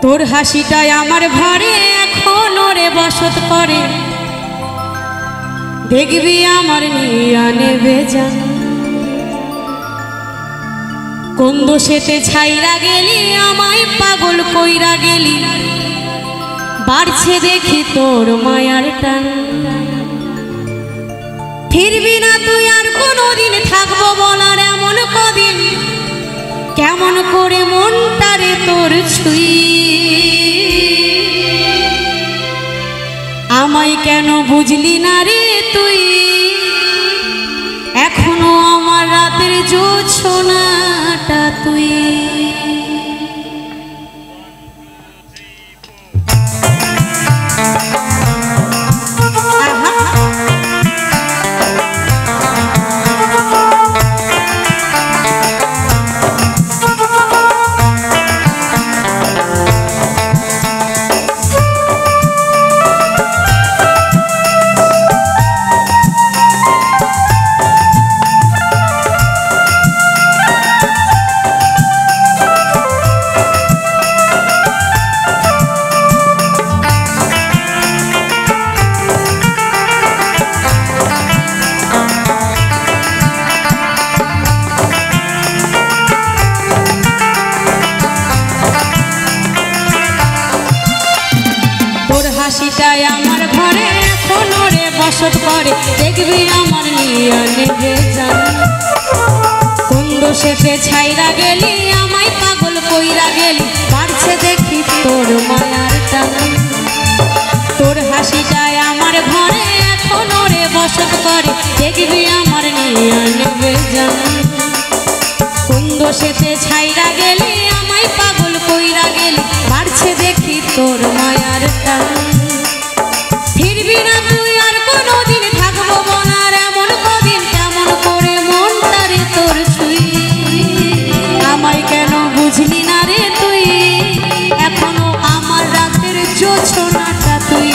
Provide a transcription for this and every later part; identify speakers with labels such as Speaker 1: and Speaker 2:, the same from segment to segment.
Speaker 1: তোর হাসিটাই আমার ঘরে এখনো রে বসত করে, দেখবি আমার নিয়া নেবে জান। কোন দোষেতে ছাইরা গেলি আমায় পাগল কইরা গেলি, বাড়ছে দেখি তোর মায়ার টান। ফিরবি না তুই আর কোনোদিন, থাকবো বলার এমন কদিন, কেমন করে মনটারে তোর ছুঁই। আমায় কেন বুঝলি না রে তুই, এখনো আমার রাতের জোছনাটা তুই। হাসিটাই আমার ঘরে এখনো রে বসত করে, দেখবি আমার নিয়া নেবে জান। কোন দোষেতে ছাইরা গেলি আমায় পাগল কইরা গেলি, বাড়ছে দেখি তোর মায়ার টান। তোর হাসিটাই আমার ঘরে এখনো রে বসত করে, দেখবি আমার নিয়া নেবে জান। কোন দোষেতে ছাইরা গেলি আমায় পাগল কইরা গেলি, বাড়ছে দেখি তোর মায়ার টান। ফিরবি না তুই আর কোনোদিন, থাকবো বলার এমন কদিন, কেমন করে মনটারে তোর ছুঁই। আমায় কেন বুঝলি না রে তুই, এখনো আমার রাতের জোছনাটা তুই।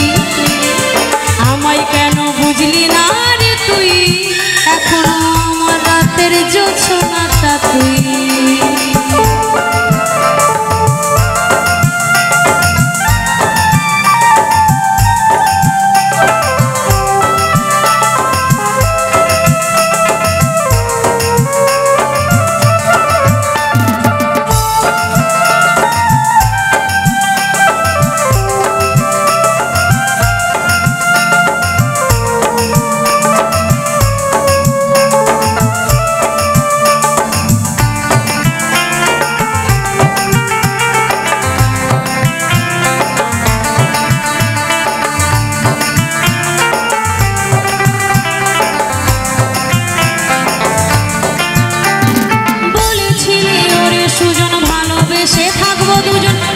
Speaker 1: আমায় কেন বুঝলি না রে তুই, এখনো আমার রাতের জোছনাটা তুই।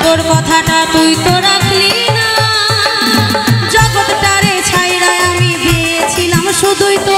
Speaker 1: তোর কথাটা তুই তো রাখলি না, জগৎটারে ছাইরা আমি দিয়েছিলাম শুধুই তো